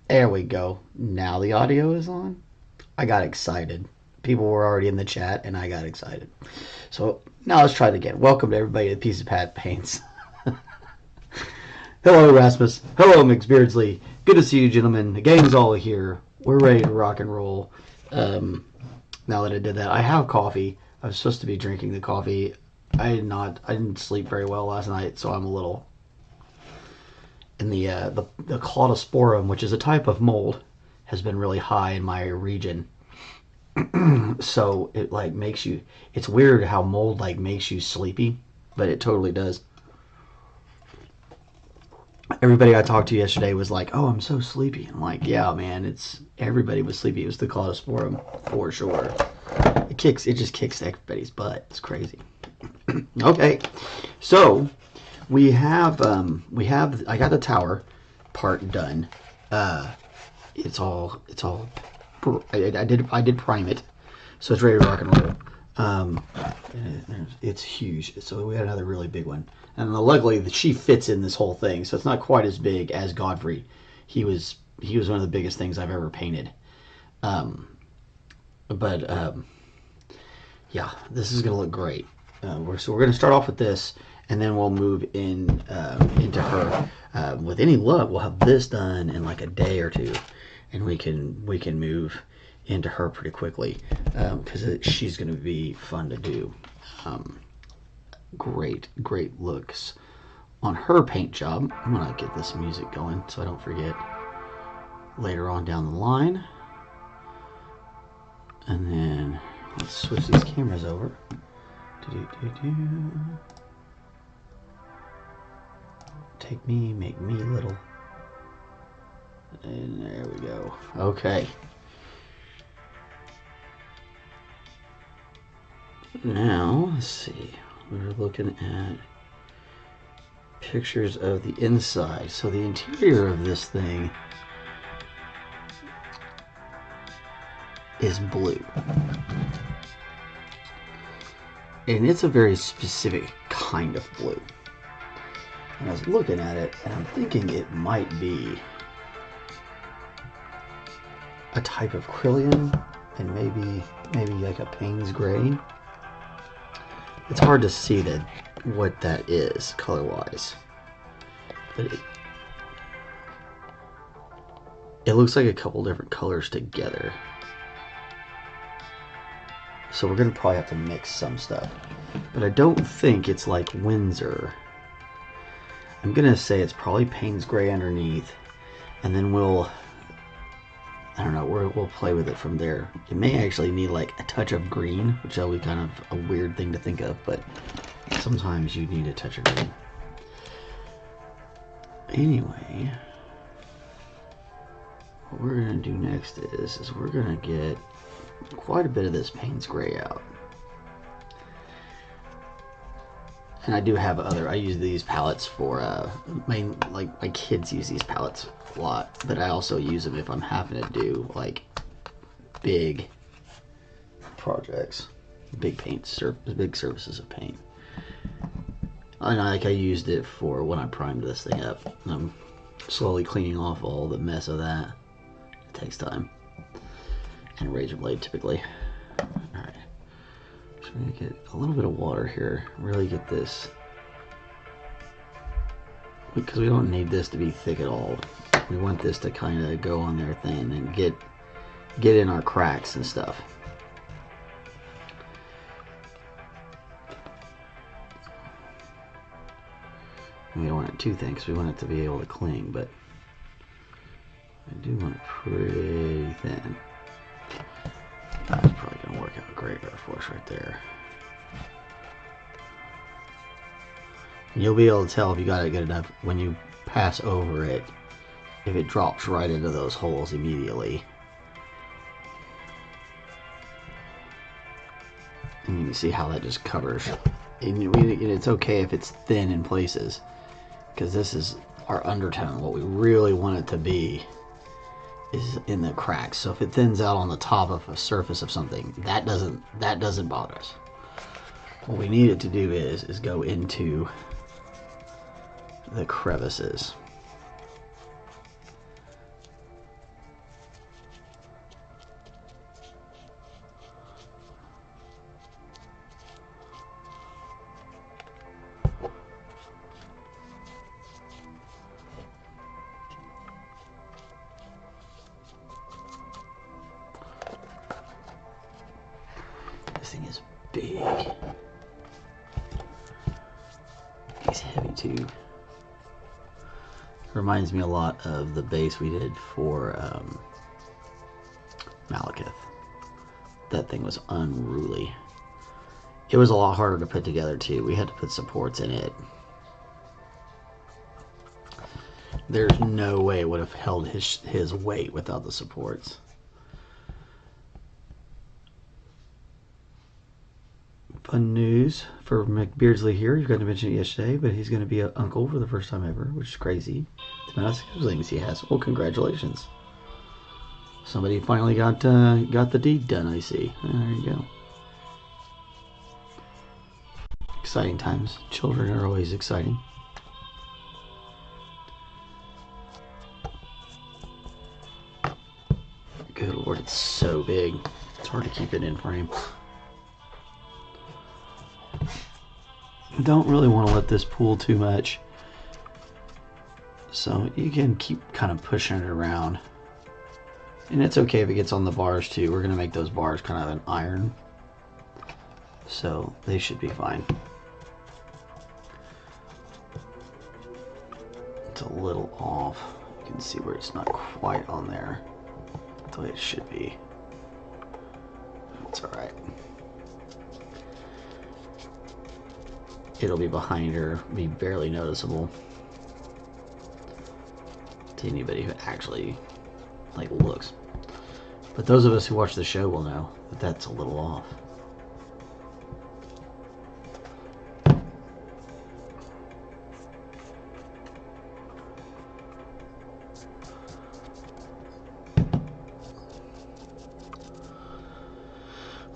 There we go. Now the audio is on. I got excited. People were already in the chat, and I got excited. So now let's try it again. Welcome to everybody to Piece of Pat Paints. Hello, Rasmus. Hello, Mix Beardsley. Good to see you, gentlemen. The gang's all here. We're ready to rock and roll. Now that I did that, I have coffee. I was supposed to be drinking the coffee. I didn't sleep very well last night, so I'm a little. And the claudosporum, which is a type of mold, has been really high in my region. So it like makes you. It's weird how mold like makes you sleepy, but it totally does. Everybody I talked to yesterday was like, "Oh, I'm so sleepy." I'm like, "Yeah, man, it's everybody was sleepy. It was the claudosporum for sure. It just kicks everybody's butt. It's crazy." Okay, so I got the tower part done. It's all I did prime it, so it's ready to rock and roll. It's huge, so we had another really big one, and luckily she fits in this whole thing, so it's not quite as big as Godfrey. He was one of the biggest things I've ever painted. But yeah, this is gonna look great. We're gonna start off with this, and then we'll move into her. With any luck, we'll have this done in like a day or two, and we can move into her pretty quickly because she's going to be fun to do. Great looks on her paint job. I'm gonna get this music going so I don't forget later on down the line. And then let's switch these cameras over. Take me, make me little. And there we go. Okay. Now, let's see. We're looking at pictures of the inside. So the interior of this thing is blue. And it's a very specific kind of blue. And I was looking at it, and I'm thinking it might be a type of Kryllian, and maybe like a Payne's Gray. It's hard to see what that is color-wise, but it looks like a couple different colors together. So we're gonna probably have to mix some stuff, but I don't think it's like Windsor. I'm gonna say it's probably Payne's Gray underneath, and then I don't know, we'll play with it from there. It may actually need like a touch of green, which will be kind of a weird thing to think of, but sometimes you need a touch of green. Anyway, what we're gonna do next is we're gonna get quite a bit of this Payne's Gray out. And I do have I use these palettes for, like my kids use these palettes a lot, but I also use them if I'm having to do like big projects, big surfaces of paint. And I used it for when I primed this thing up. I'm slowly cleaning off all the mess of that. It takes time. And a razor blade typically. Alright. So we're gonna get a little bit of water here. Really get this, because we don't need this to be thick at all. We want this to kind of go on there thin and get in our cracks and stuff. And we don't want it too thin because we want it to be able to cling, but I do want it pretty thin. That's probably going to work out great for us right there. And you'll be able to tell if you got it good enough when you pass over it, if it drops right into those holes immediately. And you can see how that just covers. And it's okay if it's thin in places, because this is our undertone. What we really want it to be is in the cracks. So if it thins out on the top of a surface of something, that doesn't bother us. What we need it to do is go into the crevices. This thing is big. He's heavy too. Reminds me a lot of the base we did for Malekith. That thing was unruly. It was a lot harder to put together too. We had to put supports in it. There's no way it would have held his weight without the supports. Fun news for McBeardsley here. He's going to mention it yesterday, but he's going to be an uncle for the first time ever, which is crazy. The amount of siblings he has. Well, congratulations. Somebody finally got the deed done, I see. There you go. Exciting times. Children are always exciting. Good Lord, it's so big. It's hard to keep it in frame. Don't really want to let this pool too much, so you can keep kind of pushing it around, and it's okay if it gets on the bars too. We're going to make those bars kind of an iron, so they should be fine. It's a little off. You can see where it's not quite on there. That's the way it should be. It's alright. It'll be behind her, be barely noticeable to anybody who actually looks. But those of us who watch the show will know that that's a little off.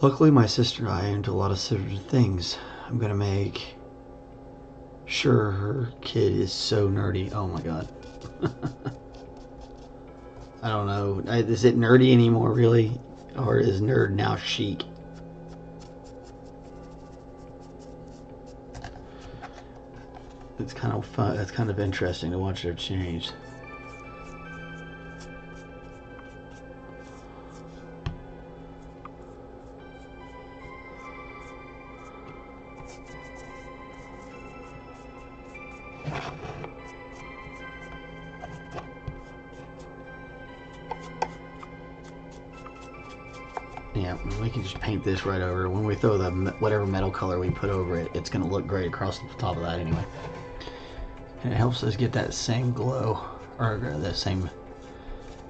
Luckily, my sister and I are into a lot of similar things. I'm gonna make sure her kid is so nerdy. Oh my god. I don't know. Is it nerdy anymore, really? Or is nerd now chic? It's kind of fun. It's kind of interesting to watch her change. Yeah, we can just paint this right over. When we throw the whatever metal color we put over it, it's going to look great across the top of that anyway. And it helps us get that same glow, or the same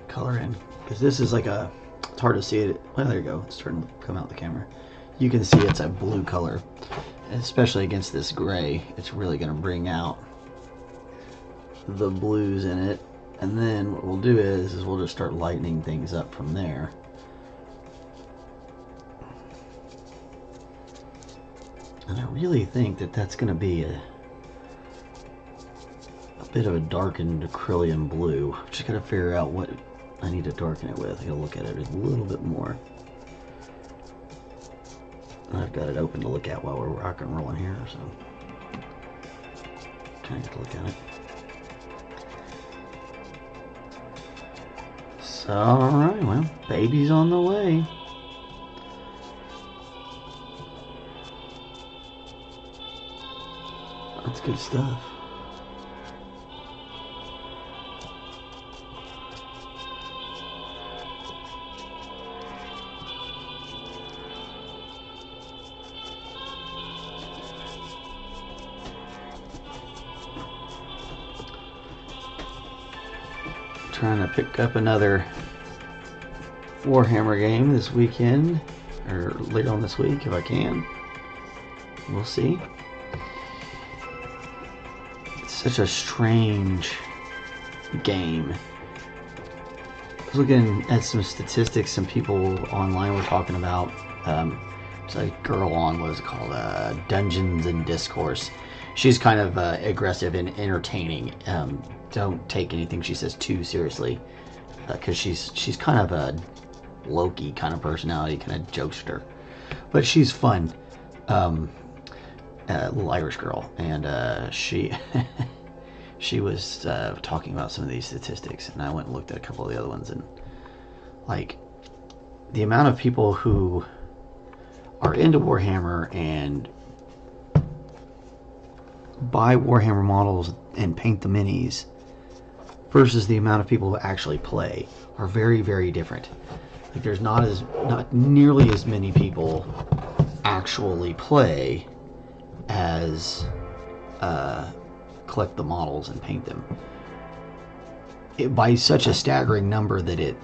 color in. Because this is like a, it's hard to see it. Well, there you go. It's starting to come out the camera. You can see it's a blue color. And especially against this gray, it's really going to bring out the blues in it. And then what we'll do is we'll just start lightening things up from there. And I really think that that's going to be a bit of a darkened acrylium blue. I've just got to figure out what I need to darken it with. I got to look at it a little bit more. And I've got it open to look at while we're rock and rolling here, so trying to look at it. So, alright, well, baby's on the way. That's good stuff. Trying to pick up another Warhammer game this weekend, or later on this week if I can. We'll see. It's such a strange game. I was looking at some statistics some people online were talking about. There's a girl on, what is it called, Dungeons and Discourse. She's kind of aggressive and entertaining. Don't take anything she says too seriously, because she's kind of a Loki kind of personality, kind of jokester, but she's fun. Little Irish girl, and she was talking about some of these statistics, and I went and looked at a couple of the other ones, and like the amount of people who are into Warhammer and buy Warhammer models and paint the minis versus the amount of people who actually play are very, very different. Like there's not nearly as many people actually play as collect the models and paint them. By such a staggering number that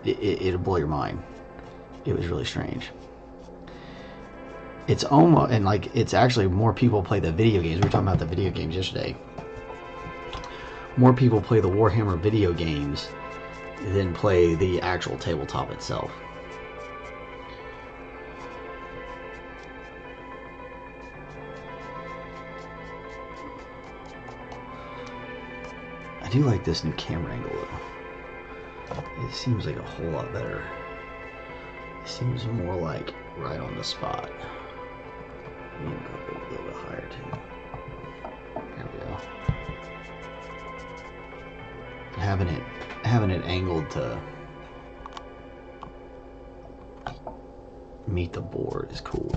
it'll blow your mind. It was really strange. It's almost, and like it's actually more people play the video games. We were talking about the video games yesterday. More people play the Warhammer video games than play the actual tabletop itself. I do like this new camera angle though. It seems like a whole lot better. It seems more like right on the spot. I'm gonna go a little bit higher too. There we go. Having it angled to meet the board is cool.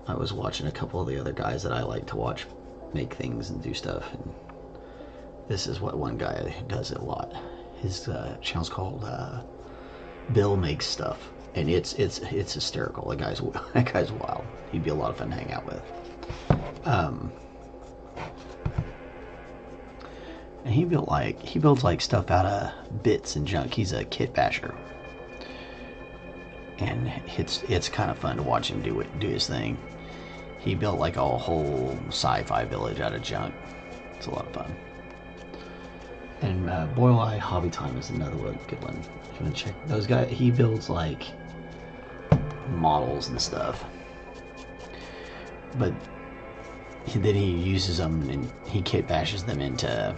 I was watching a couple of the other guys that I like to watch make things and do stuff, and this is what one guy does a lot. His channel's called Bill Makes Stuff, and it's hysterical. That guy's wild. He'd be a lot of fun to hang out with. And he builds like stuff out of bits and junk. He's a kit basher, and it's kind of fun to watch him do his thing. He built like a whole sci-fi village out of junk. It's a lot of fun. And Boyle Eye Hobby Time is another one, good one. If you want to check those guys, he builds like models and stuff, but then he uses them and he kit bashes them into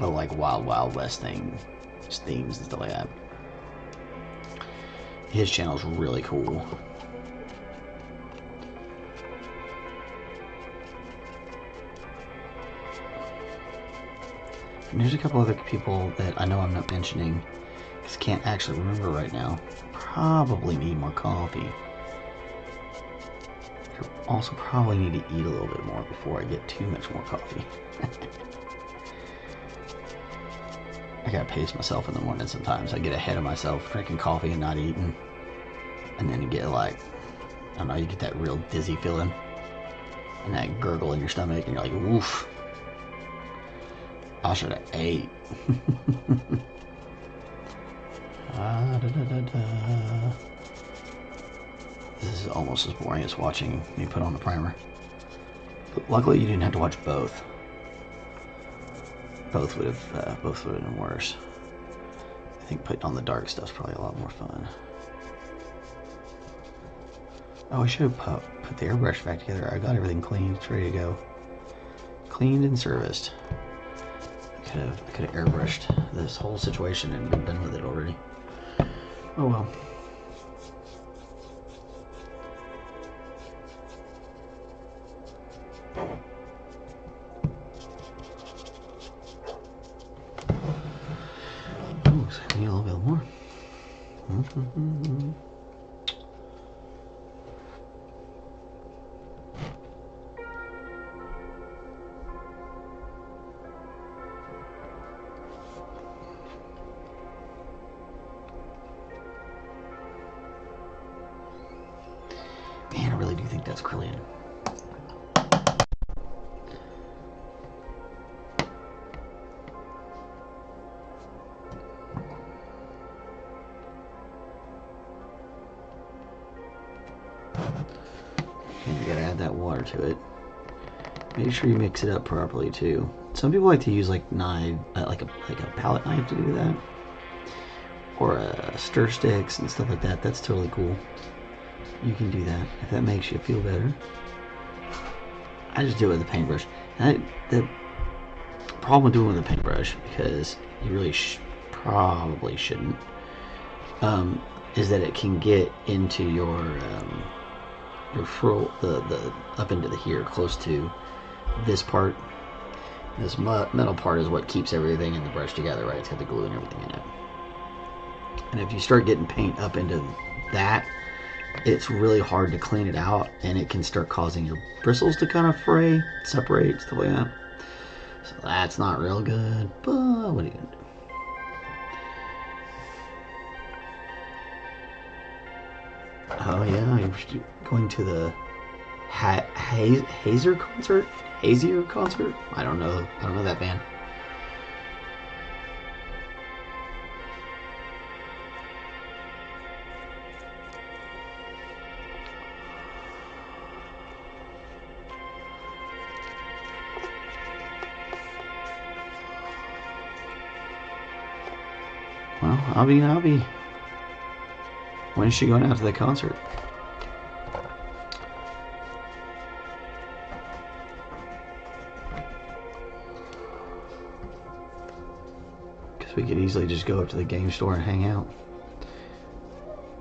like Wild West themes and stuff like that. His channel's really cool. And there's a couple other people that I know I'm not mentioning because I can't actually remember right now. Probably need more coffee. I also probably need to eat a little bit more before I get too much more coffee. I gotta pace myself in the morning sometimes. I get ahead of myself drinking coffee and not eating. And then you get like, I don't know, you get that real dizzy feeling. And that gurgle in your stomach and you're like, woof. I should have ate. This is almost as boring as watching me put on the primer. But luckily you didn't have to watch both. Both would have been worse. I think putting on the dark stuff's probably a lot more fun. Oh, I should have put the airbrush back together. I got everything cleaned. It's ready to go. Cleaned and serviced. I could have airbrushed this whole situation and been done with it already. Oh well. Oh, so I need a little bit more. Man, I really do think that's Krillian. And you gotta add that water to it. Make sure you mix it up properly too. Some people like to use like knife, like a palette knife to do that, or stir sticks and stuff like that. That's totally cool. You can do that if that makes you feel better. I just do it with a paintbrush. And the problem with doing it with a paintbrush, because you really probably shouldn't, is that it can get into your furrow, the up into the here, close to this part. This metal part is what keeps everything in the brush together, right? It's got the glue and everything in it. And if you start getting paint up into that, it's really hard to clean it out, and it can start causing your bristles to kind of fray, separate, stuff like that. So that's not real good, but what are you gonna do? Oh yeah, you're going to the Hazer concert? Hazier concert? I don't know that band. Well, I'll be. When is she going out to the concert? Because we could easily just go up to the game store and hang out.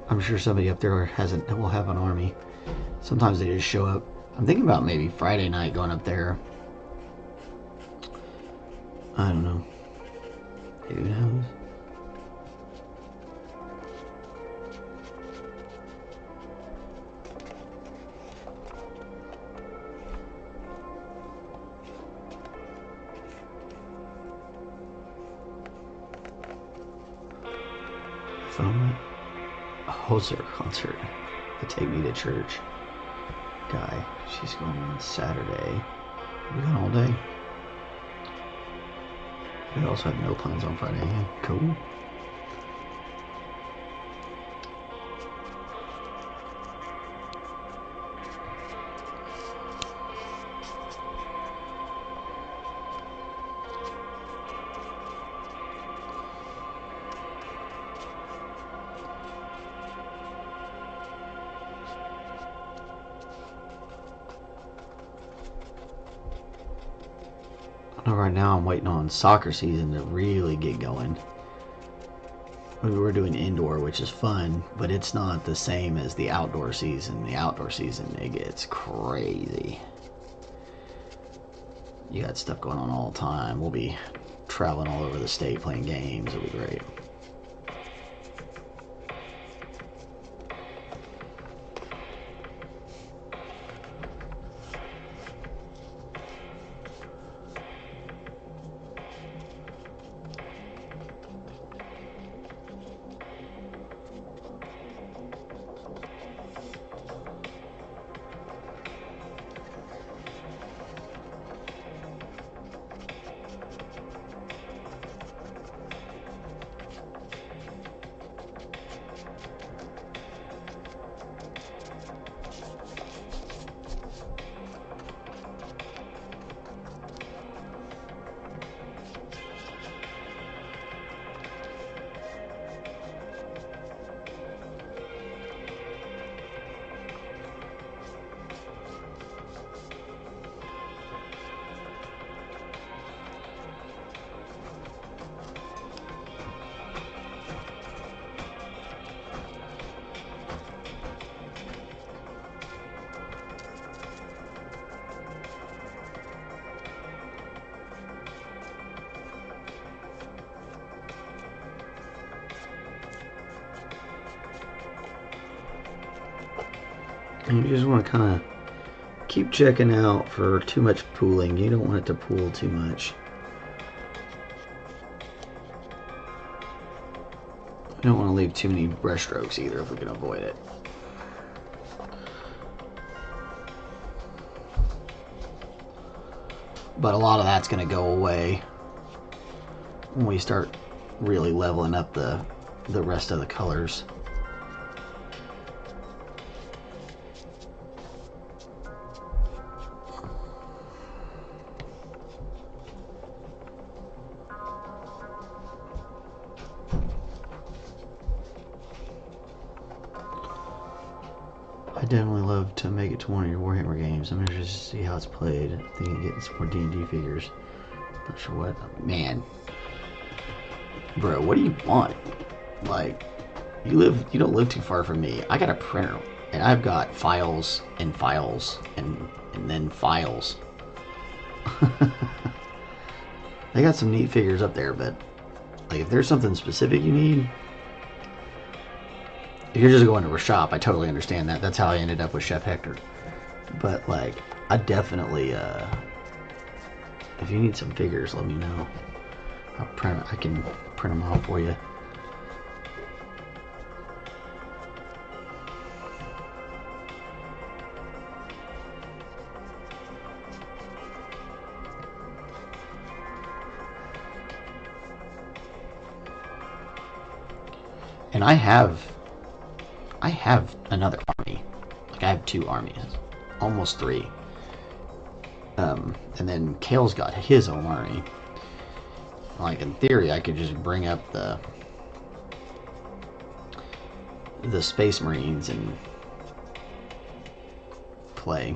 I'm sure somebody up there will have an army. Sometimes they just show up. I'm thinking about maybe Friday night going up there. I don't know. Who knows? From a Hoser concert. The Take Me to Church guy. She's going on Saturday. We going all day. We also have no plans on Friday. Yeah, cool. Right now I'm waiting on soccer season to really get going. We were doing indoor, which is fun, but it's not the same as the outdoor season. The outdoor season, it gets crazy. You got stuff going on all the time. We'll be traveling all over the state playing games. It'll be great. And you just want to kind of keep checking out for too much pooling. You don't want it to pool too much. You don't want to leave too many brush strokes either if we can avoid it. But a lot of that's going to go away when we start really leveling up the rest of the colors. I definitely love to make it to one of your Warhammer games. I'm interested to see how it's played. I think it gets more D&D figures. Not sure what. Man. Bro, what do you want? Like, you don't live too far from me. I got a printer, and I've got files and files and then files. They got some neat figures up there, but like if there's something specific you need, If you're just going to a shop, I totally understand that. That's how I ended up with Chef Hector. But like, I definitely, if you need some figures, let me know. I can print them out for you. And I have another army. Like I have 2 armies, almost 3. And then Kale's got his own army. Like in theory, I could just bring up the Space Marines and play.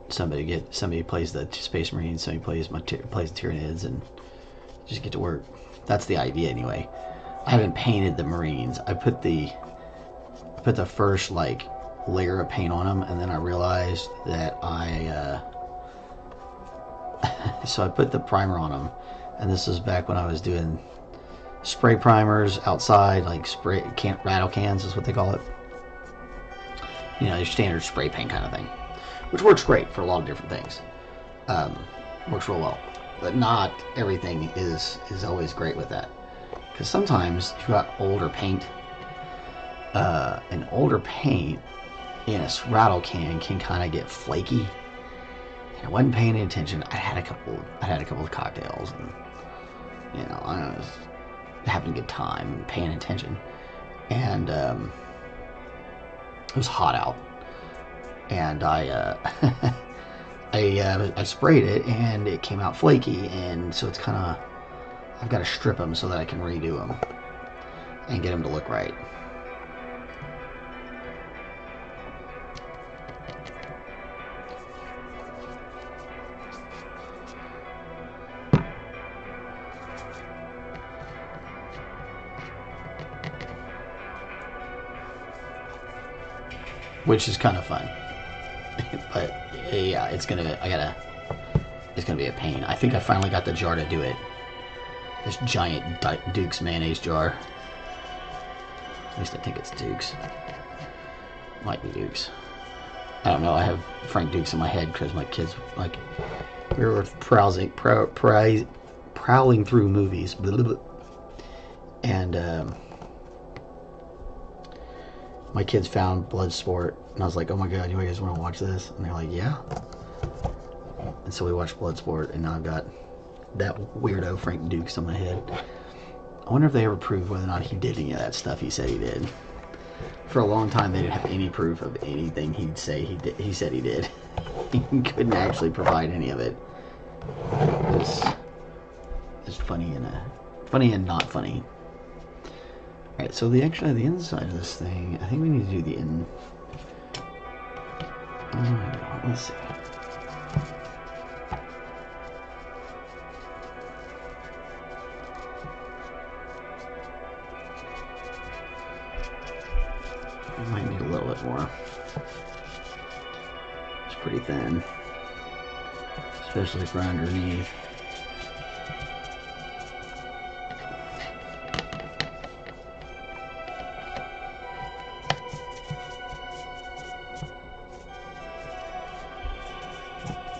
Somebody plays the Space Marines, somebody plays the Tyranids, and just get to work. That's the idea anyway. I haven't painted the Marines. I put the first like layer of paint on them, and then I realized that so I put the primer on them, and this was back when I was doing spray primers outside, like rattle cans is what they call it. You know, your standard spray paint kind of thing, which works great for a lot of different things. Works real well, but not everything is always great with that. Because sometimes you've got older paint. An older paint in a rattle can kind of get flaky. And I wasn't paying attention. I had a couple of cocktails, and you know, I was having a good time and paying attention. And it was hot out, and I sprayed it, and it came out flaky, and so it's kind of, I've got to strip them so that I can redo them and get them to look right. Which is kind of fun. But yeah, it's gonna be a pain. I think I finally got the jar to do it. This giant Duke's mayonnaise jar. At least I think it's Duke's. Might be Duke's. I don't know. I have Frank Duke's in my head because my kids, like, we were prowling through movies, and my kids found Bloodsport, and I was like, "Oh my god, you guys want to watch this?" And they're like, "Yeah." And so we watched Bloodsport, and now I've got that weirdo Frank Dukes on my head. I wonder if they ever proved whether or not he did any of that stuff he said he did. For a long time, they didn't have any proof of anything he'd say he did. He said he did. He couldn't actually provide any of it. It's funny and not funny. Alright, so the inside of this thing, I think we need to do the in. Oh my god, let's see. We might need a little bit more. It's pretty thin, especially for underneath.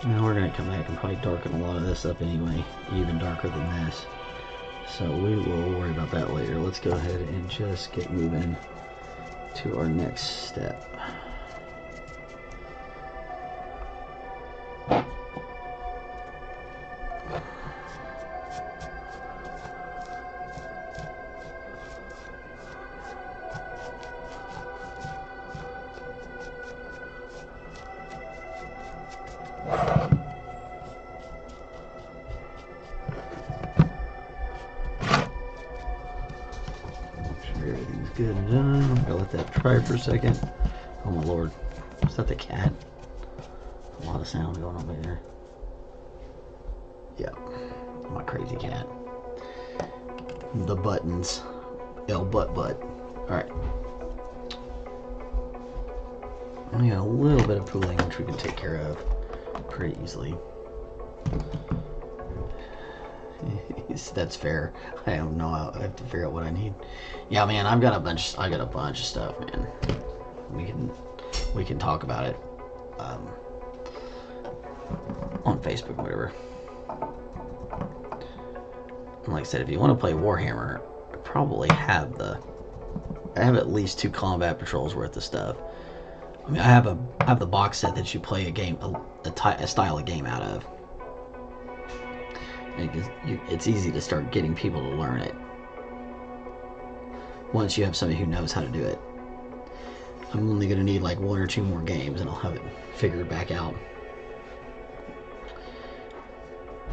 Now we're going to come back and probably darken a lot of this up anyway, even darker than this. So we will worry about that later. Let's go ahead and just get moving to our next step. Everything's good and done. I'm gonna let that dry for a second. Oh my lord. Is that the cat? A lot of sound going on there. Yeah. My crazy cat. The buttons. Butt. Alright. We got a little bit of pooling which we can take care of pretty easily. That's fair. I don't know. I have to figure out what I need. Yeah, man, I've got a bunch. I got a bunch of stuff, man. We can talk about it on Facebook, whatever. And like I said, if you want to play Warhammer, I probably have I have at least 2 combat patrols worth of stuff. I mean, I have the box set that you play a style of game out of. It's easy to start getting people to learn it once you have somebody who knows how to do it. I'm only going to need like 1 or 2 more games and I'll have it figured back out.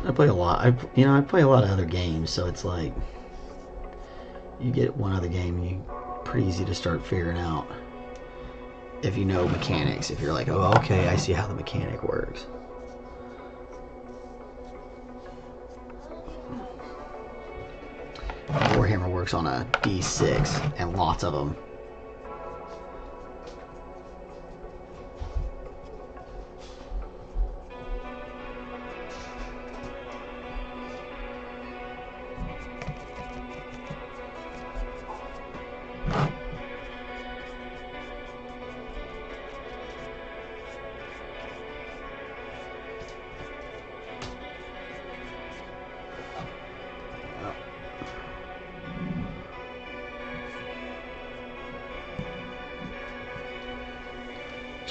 I play a lot. I play a lot of other games, so it's like you get one other game and you pretty easy to start figuring out if you know mechanics. If you're like, oh, okay, I see how the mechanic works. Warhammer works on a D6 and lots of them.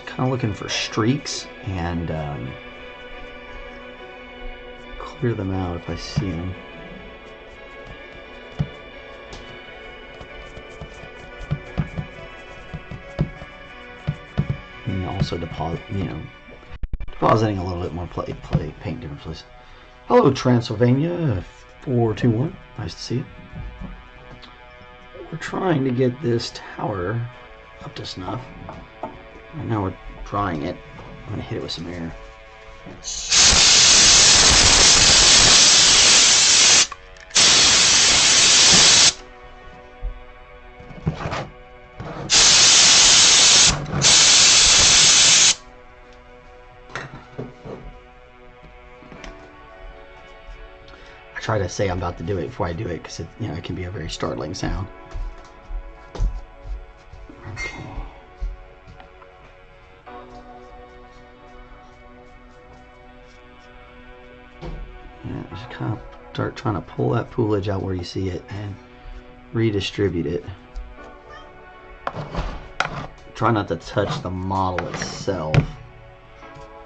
Kind of looking for streaks and clear them out if I see them. And also depositing a little bit more paint different places. Hello, Transylvania 421. Nice to see you. We're trying to get this tower up to snuff. Right now we're drying it. I'm going to hit it with some air. I try to say I'm about to do it before I do it because it can be a very startling sound. Okay. Just kind of start trying to pull that poolage out where you see it and redistribute it. Try not to touch the model itself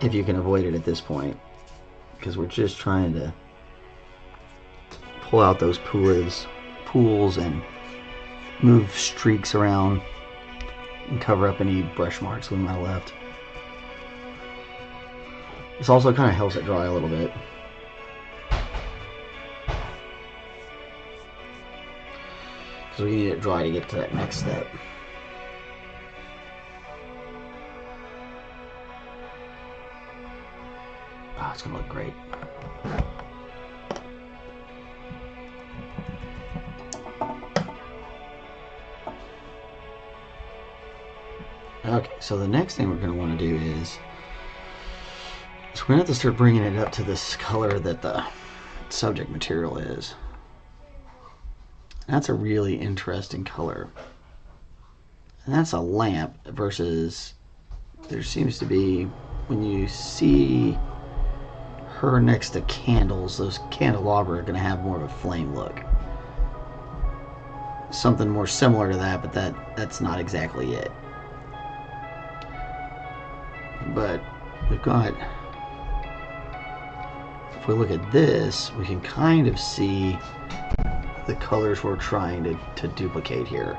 if you can avoid it at this point, because we're just trying to pull out those pools and move streaks around and cover up any brush marks we might have left. This also kind of helps it dry a little bit. So we need it dry to get to that next step. Oh, it's gonna look great. Okay, so the next thing we're gonna want to do is we're gonna have to start bringing it up to this color that the subject material is. That's a really interesting color. And that's a lamp versus there seems to be, when you see her next to candles, those candelabra are going to have more of a flame look. Something more similar to that, but that's not exactly it. But we've got, if we look at this, we can kind of see the colors we're trying to duplicate here.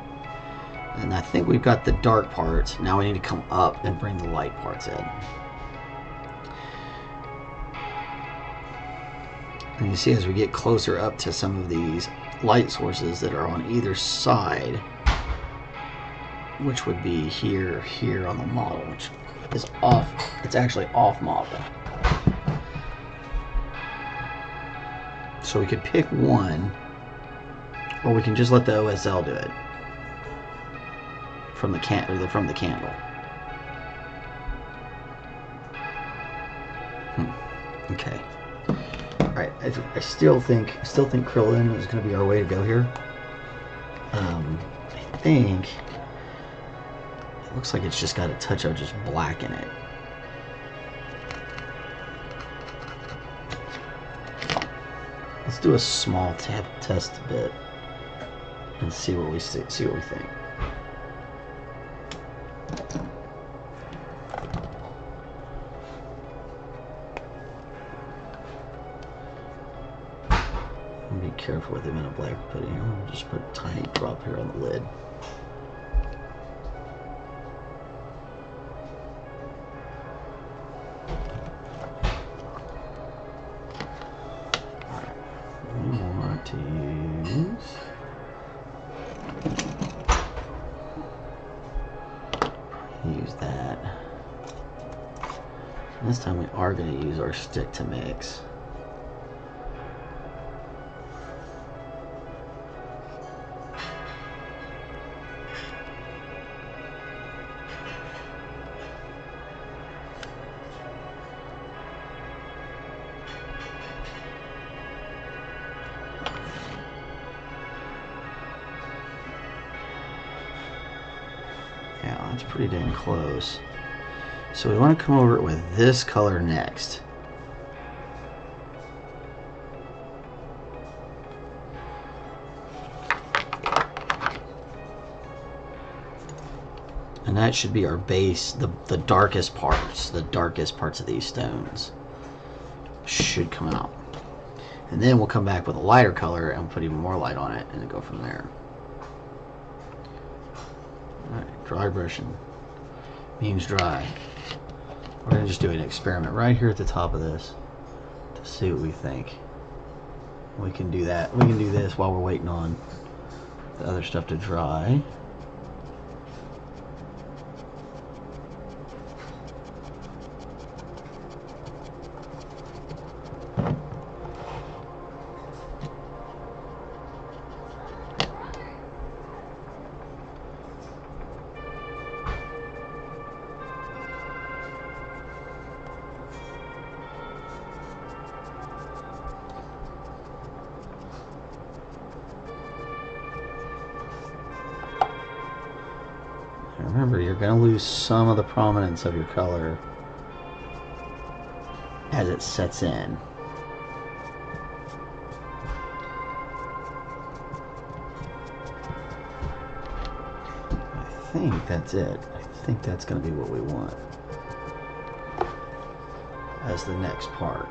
And I think we've got the dark parts. Now we need to come up and bring the light parts in. And you see as we get closer up to some of these light sources that are on either side, which would be here on the model, which is off. It's actually off model. So we could pick one, or we can just let the OSL do it from the candle. Okay. Alright, I still think Krillin is going to be our way to go here. I think it looks like it's just got a touch of just black in it. Let's do a small test bit and see what we think. Be careful with him in a black pudding. I'm gonna just put a tiny drop here on the lid. Alright, we want to use that. And this time we are going to use our stick to mix. Yeah, that's pretty dang close. So we want to come over it with this color next. And that should be our base, the darkest parts of these stones should come out. And then we'll come back with a lighter color and put even more light on it and go from there. Alright, dry brushing means dry. We're going to just do an experiment right here at the top of this to see what we think. We can do that. We can do this while we're waiting on the other stuff to dry. Remember, you're going to lose some of the prominence of your color as it sets in. I think that's it. I think that's going to be what we want as the next part.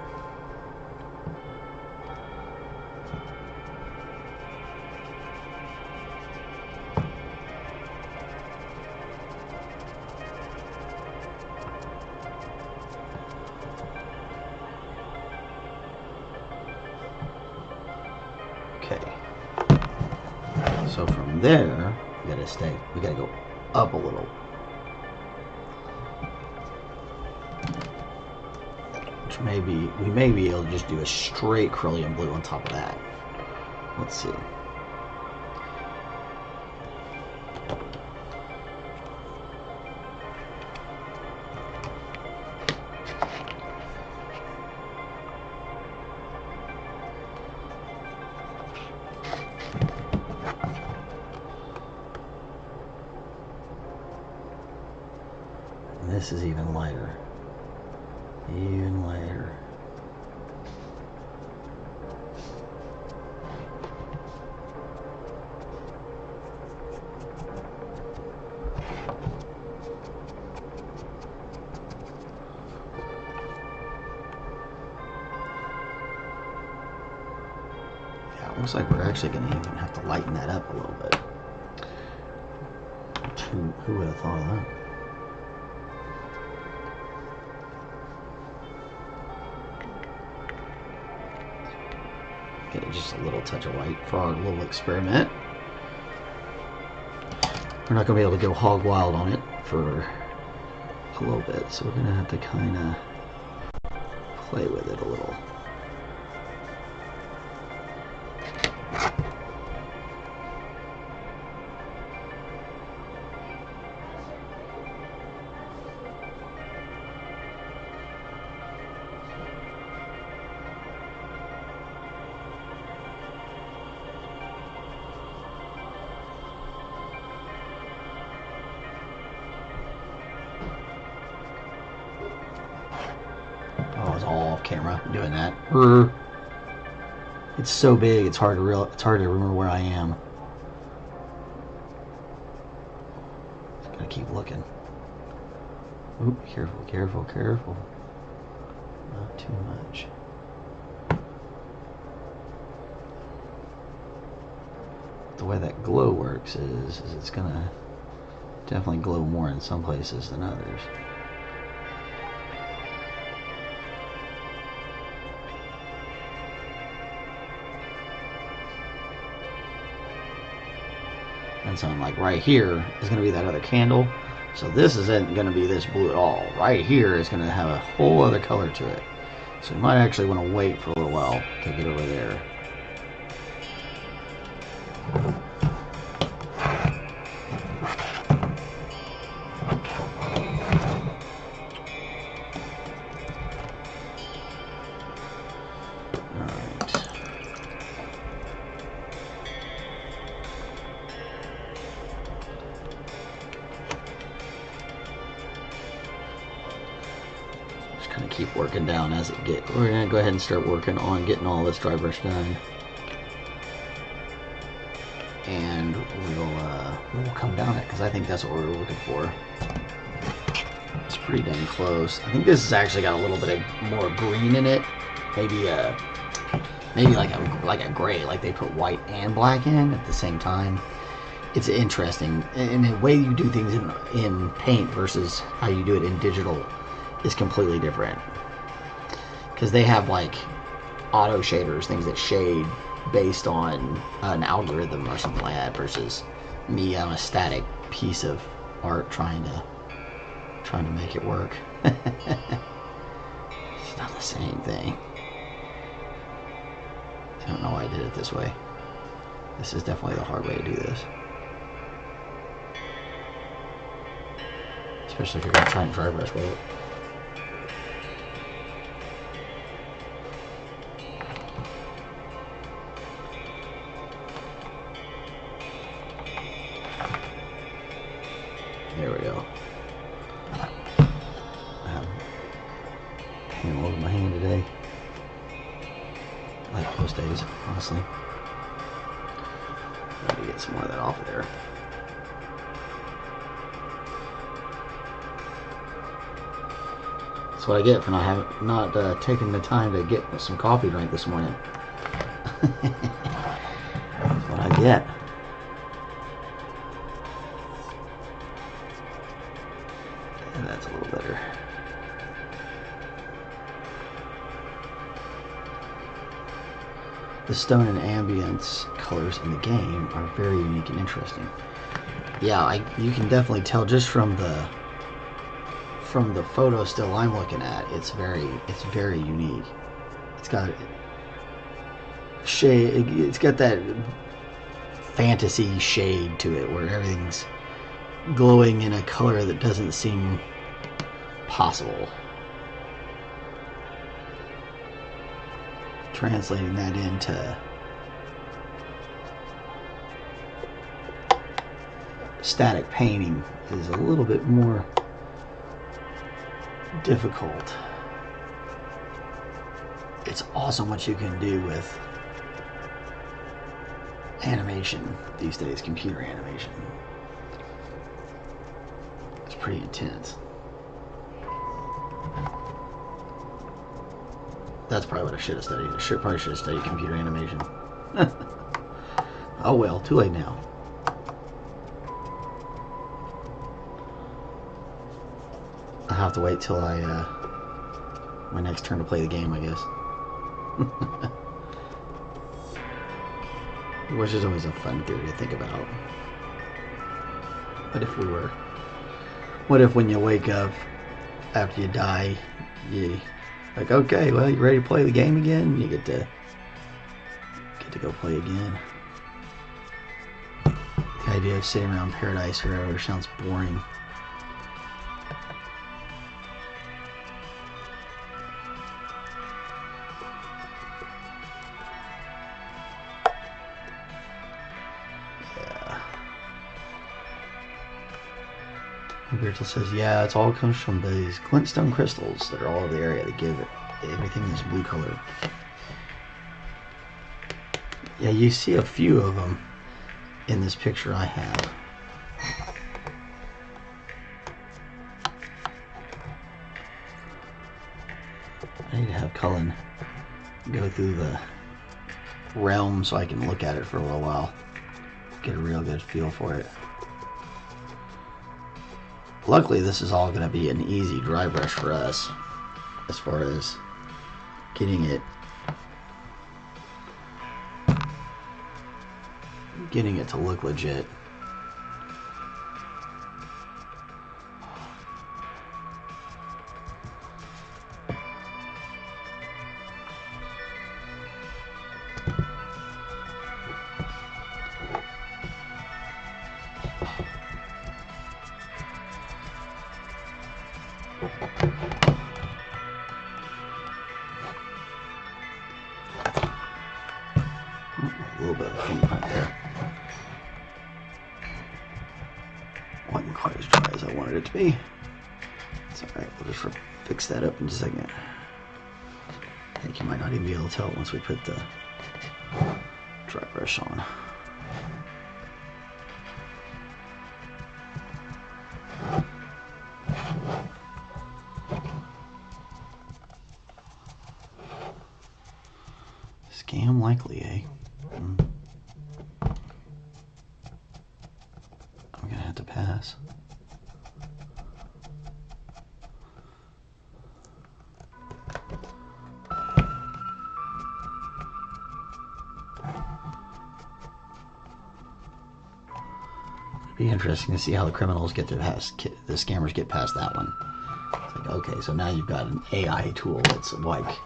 Okay, so from there, we gotta go up a little. Which we may be able to just do a straight Cerulean blue on top of that. Let's see. This is even lighter. Even lighter. Yeah, it looks like we're actually going to even have to lighten that up a little bit. Who would have thought of that? Okay, just a little touch of white for our little experiment. We're not going to be able to go hog wild on it for a little bit, so we're going to have to kind of play with it a little. Oh, it's all off camera doing that. It's so big, it's hard to remember where I am. Just gotta keep looking. Oop, careful, careful, careful. Not too much. The way that glow works is it's gonna definitely glow more in some places than others. And so I'm like, right here is going to be that other candle. So this isn't going to be this blue at all. Right here is going to have a whole other color to it. So you might actually want to wait for a little while to get over there. Kind of keep working down as it gets. We're gonna go ahead and start working on getting all this dry brush done, and we'll come down it because I think that's what we're looking for. It's pretty dang close. I think this has actually got a little bit of more green in it. Maybe like a gray, like they put white and black in at the same time. It's interesting, and the way you do things in paint versus how you do it in digital is completely different, because they have like auto shaders, things that shade based on an algorithm or something like that, versus me on a static piece of art trying to make it work. It's not the same thing. I don't know why I did it this way. This is definitely the hard way to do this, especially if you're going to try and dry brush with it. There we go. I have paint all over my hand today. I like most days, honestly. Let me get some more of that off of there. That's what I get for not taking the time to get some coffee drink this morning. That's what I get. And that's a little better. The stone and ambience colors in the game are very unique and interesting. Yeah, you can definitely tell just from the photo still I'm looking at. It's very unique. It's got shade. It's got that fantasy shade to it, where everything's glowing in a color that doesn't seem possible. Translating that into static painting is a little bit more difficult. It's awesome what you can do with animation these days, computer animation. It's pretty intense. That's probably what I should have studied. I probably should have studied computer animation. Oh well, too late now. I'll have to wait till my next turn to play the game, I guess. Which is always a fun theory to think about. What if when you wake up after you die, you like, okay, well, you ready to play the game again? You get to go play again. The idea of sitting around paradise forever sounds boring. Virgil says, yeah, it all comes from these glintstone crystals that are all over the area that give it everything is blue color. Yeah, you see a few of them in this picture I have. I need to have Cullen go through the realm so I can look at it for a little while. Get a real good feel for it. Luckily, this is all going to be an easy dry brush for us as far as getting it to look legit. A little bit of fingerprint there. Wasn't quite as dry as I wanted it to be. It's alright, we'll just fix that up in just a second. I think you might not even be able to tell once we put the dry brush on. Scam likely, eh? I'm gonna have to pass. It'd be interesting to see how the criminals get to pass, the scammers get past that one. It's like, okay, so now you've got an AI tool that's like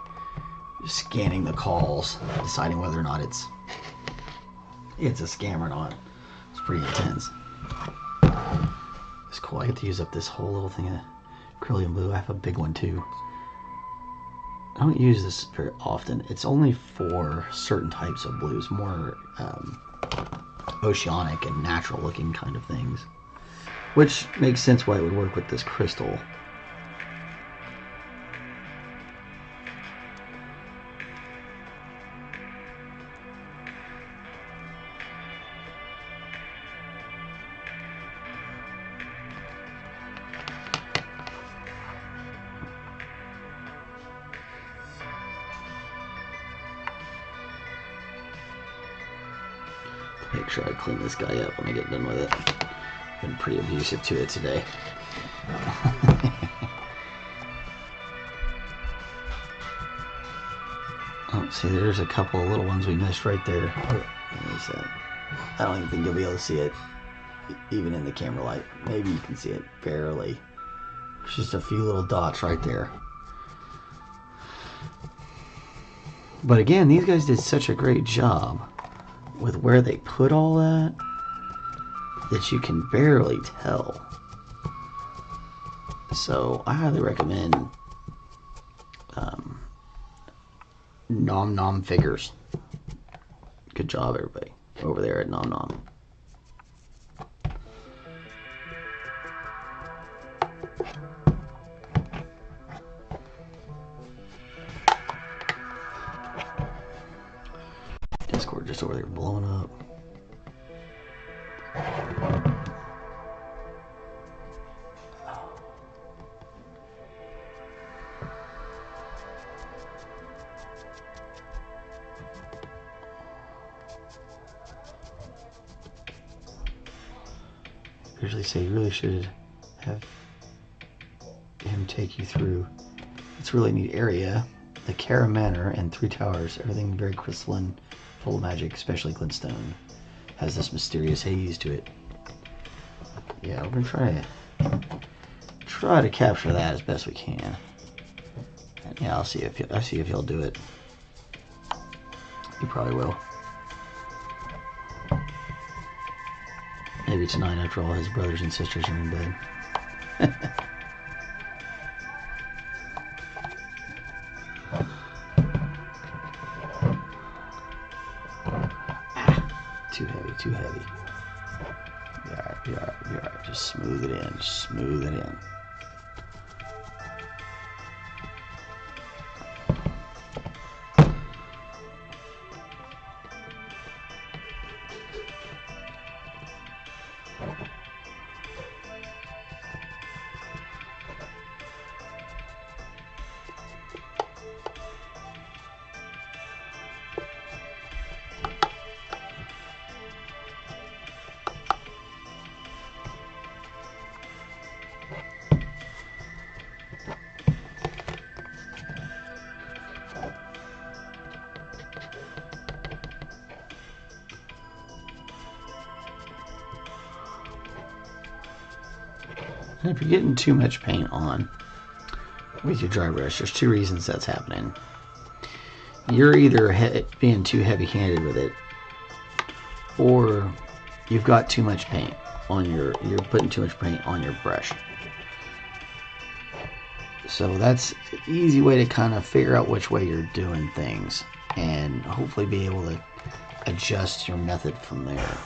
scanning the calls, deciding whether or not it's a scam or not. It's pretty intense. It's cool. I get to use up this whole little thing of acrylic blue. I have a big one too. I don't use this very often. It's only for certain types of blues, more oceanic and natural looking kind of things, which makes sense why it would work with this crystal. Make sure I clean this guy up when I get done with it. Been pretty abusive to it today. Oh, see, there's a couple of little ones we missed right there. I don't even think you'll be able to see it, even in the camera light. Maybe you can see it barely. There's just a few little dots right there. But again, these guys did such a great job with where they put all that you can barely tell. So I highly recommend Nom Nom Figures. Good job, everybody over there at Nom Nom. Discord just over there blowing up. Usually say you really should have him take you through. It's a really neat area. The Cara Manor and Three Towers, everything very crystalline, full of magic, especially glintstone. Has this mysterious haze to it. Yeah, we're gonna try to capture that as best we can. And yeah, I'll see if he'll do it. He probably will. Maybe tonight after all his brothers and sisters are in bed. Too heavy, too heavy. Be alright, be alright, be alright. Just smooth it in, just smooth it in. And if you're getting too much paint on with your dry brush, there's two reasons that's happening. You're either being too heavy-handed with it, or you've got too much paint on you're putting too much paint on your brush. So that's an easy way to kind of figure out which way you're doing things and hopefully be able to adjust your method from there.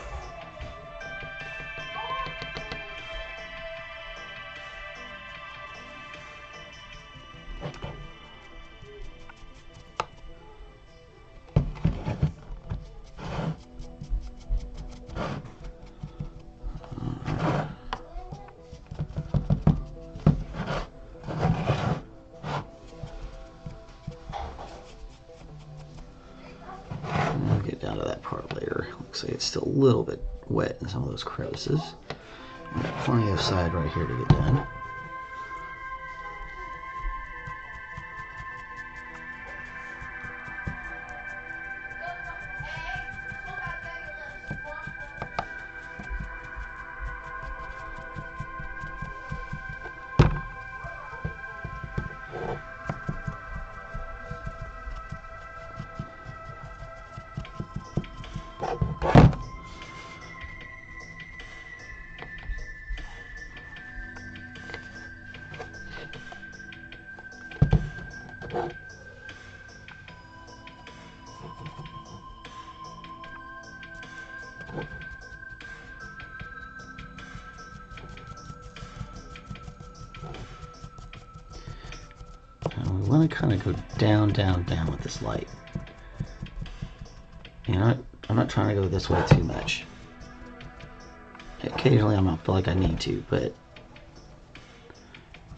Get down to that part later. Looks like it's still a little bit wet in some of those crevices. Plenty of side right here to get done. We want to kind of go down, down, down with this light. And I'm not trying to go this way too much. Occasionally I might feel like I need to, but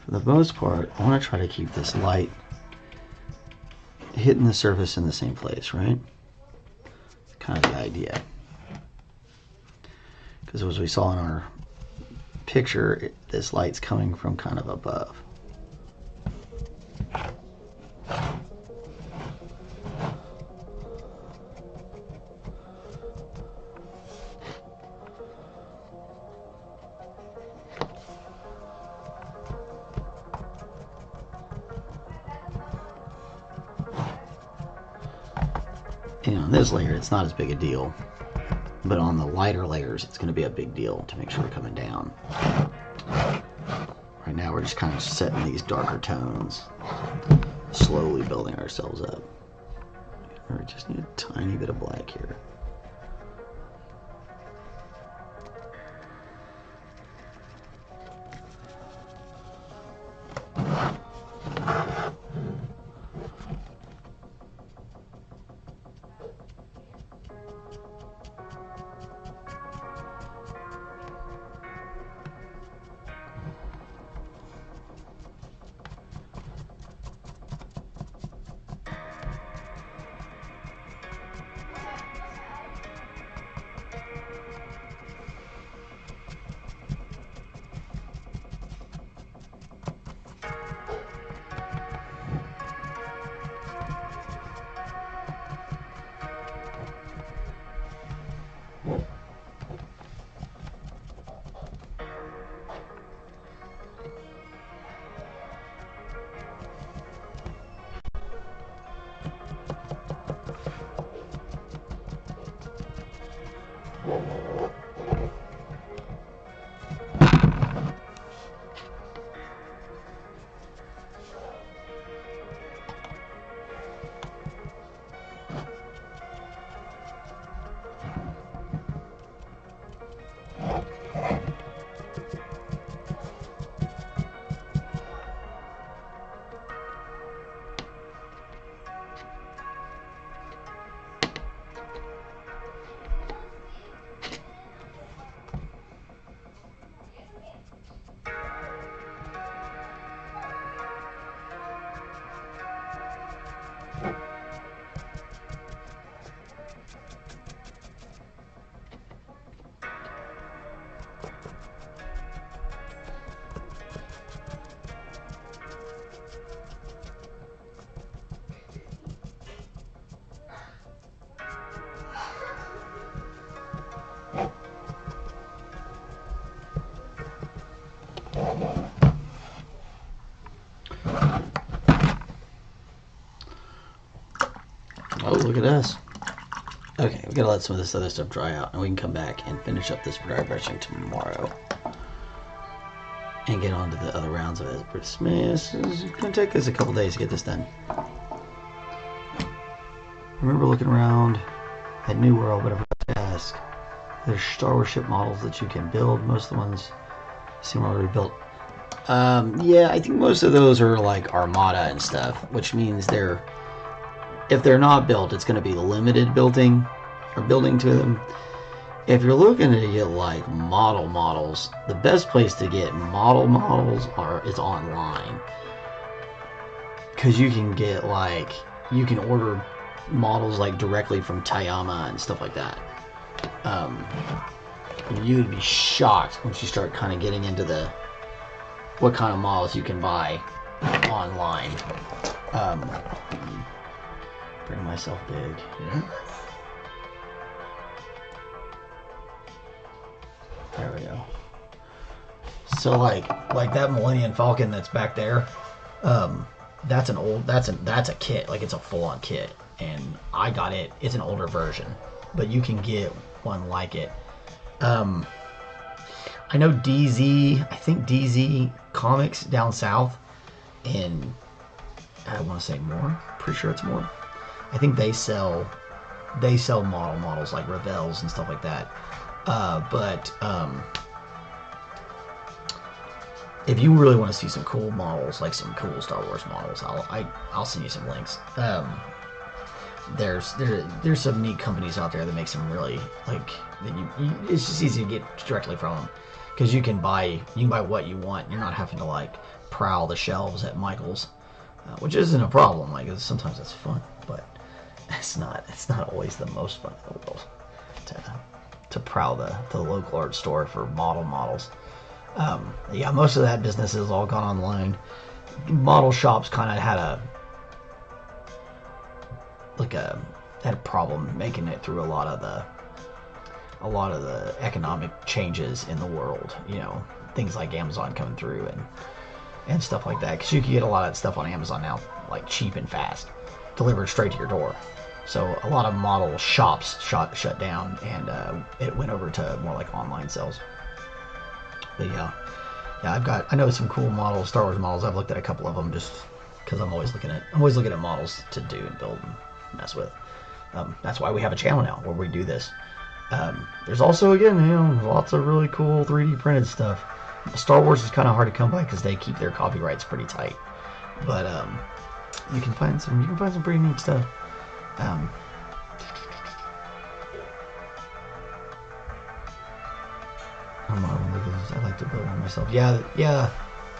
for the most part, I want to try to keep this light hitting the surface in the same place, right? It's kind of the idea. Because as we saw in our picture, this light's coming from kind of above. And on this layer, it's not as big a deal, but on the lighter layers, it's going to be a big deal to make sure we're coming down. Right now, we're just kind of setting these darker tones, slowly building ourselves up. We just need a tiny bit of black here. look at us. Okay, we gotta let some of this other stuff dry out, and we can come back and finish up this dry brushing tomorrow. And get on to the other rounds of it. Christmas. It's gonna take us a couple days to get this done. I remember looking around at New World, but I forgot to ask. There's Star Wars ship models that you can build. Most of the ones seem already built. Yeah, I think most of those are like Armada and stuff, which means if they're not built, it's going to be limited building to them. If you're looking to get like models, the best place to get models is online, because you can get you can order models like directly from Tayama and stuff like that. You would be shocked once you start kind of getting into what kind of models you can buy online. Bring myself big. Yeah. There we go. So like that Millennium Falcon that's back there, that's a kit. Like, it's a full-on kit, and I got it. It's an older version, but you can get one like it. I know DZ. I think DZ Comics down south in, I want to say Moore. Pretty sure it's Moore. I think they sell models like Revels and stuff like that. But if you really want to see some cool models, like some cool Star Wars models, I'll send you some links. There's some neat companies out there that make some really, like, it's just easy to get directly from them, because you can buy what you want. You're not having to like prowl the shelves at Michael's, which isn't a problem. Like, sometimes it's fun, but it's not always the most fun in the world to prowl the local art store for models. Yeah, most of that business has all gone online. Model shops kind of had a problem making it through a lot of the economic changes in the world. You know, things like Amazon coming through and stuff like that, because you can get a lot of that stuff on Amazon now, like cheap and fast, delivered straight to your door. So a lot of model shops shut down, and it went over to more like online sales. But yeah, I know some cool models, Star Wars models. I've looked at a couple of them just because I'm always looking at models to do and build and mess with. That's why we have a channel now where we do this. There's also, again, lots of really cool 3D printed stuff. Star Wars is kind of hard to come by because they keep their copyrights pretty tight. But you can find some pretty neat stuff. I like to build one myself. Yeah.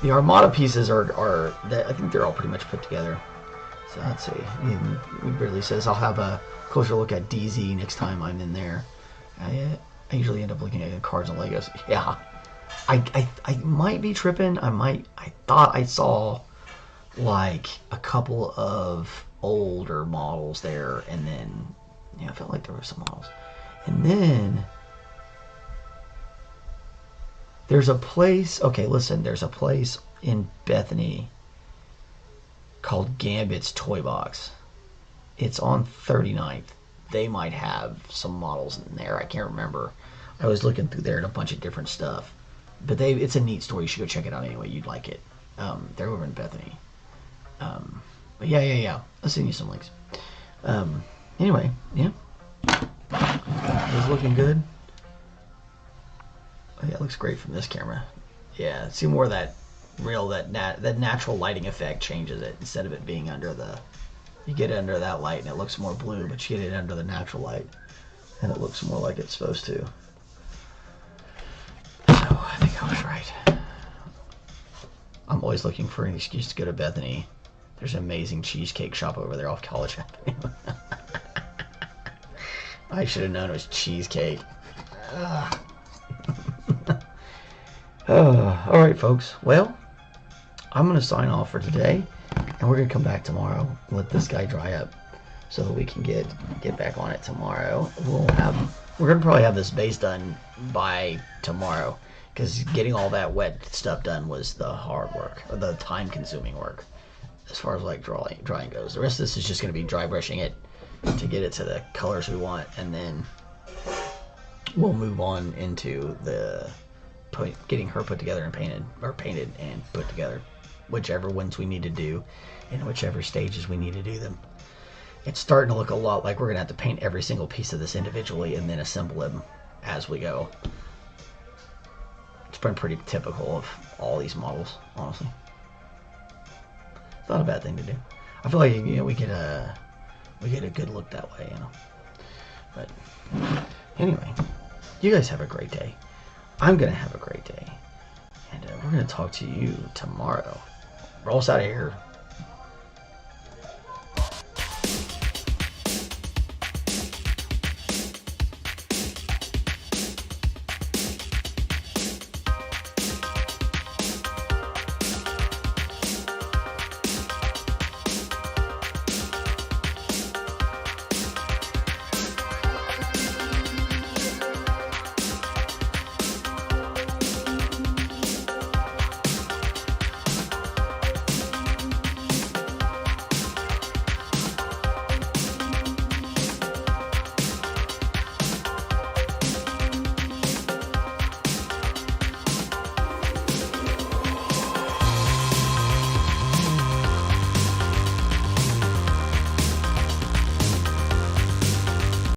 The Armada pieces are I think they're all pretty much put together. So let's see. We barely says I'll have a closer look at DZ next time I'm in there. I usually end up looking at cards and Legos. Yeah, I might be tripping. I thought I saw like a couple of older models there, and then I felt like there were some models, and then there's a place. Okay, listen, there's a place in Bethany called Gambit's Toy Box. It's on 39th. They might have some models in there. I can't remember. I was looking through there at a bunch of different stuff. But it's a neat store. You should go check it out anyway. You'd like it. They're over in Bethany. But yeah. I'll send you some links. Anyway, yeah. It's looking good. Oh, yeah, it looks great from this camera. Yeah, see more of that that natural lighting effect changes it. Instead of it being under you get it under that light and it looks more blue, but you get it under the natural light and it looks more like it's supposed to. So I think I was right. I'm always looking for an excuse to go to Bethany. There's an amazing cheesecake shop over there off College Avenue. I should have known it was cheesecake. Alright folks, well, I'm going to sign off for today, and we're going to come back tomorrow and let this guy dry up so that we can get back on it tomorrow. We're going to probably have this base done by tomorrow, because getting all that wet stuff done was the hard work, or the time consuming work, as far as like drying goes. The rest of this is just going to be dry brushing it to get it to the colors we want, and then we'll move on into the getting her put together and painted and put together, whichever ones we need to do in whichever stages we need to do them. It's starting to look a lot like we're gonna have to paint every single piece of this individually and then assemble them as we go. It's been pretty typical of all these models, honestly. It's not a bad thing to do. I feel like, you know, we get a good look that way, you know. But anyway, you guys have a great day. I'm gonna have a great day, and we're gonna talk to you tomorrow. Roll us out of here.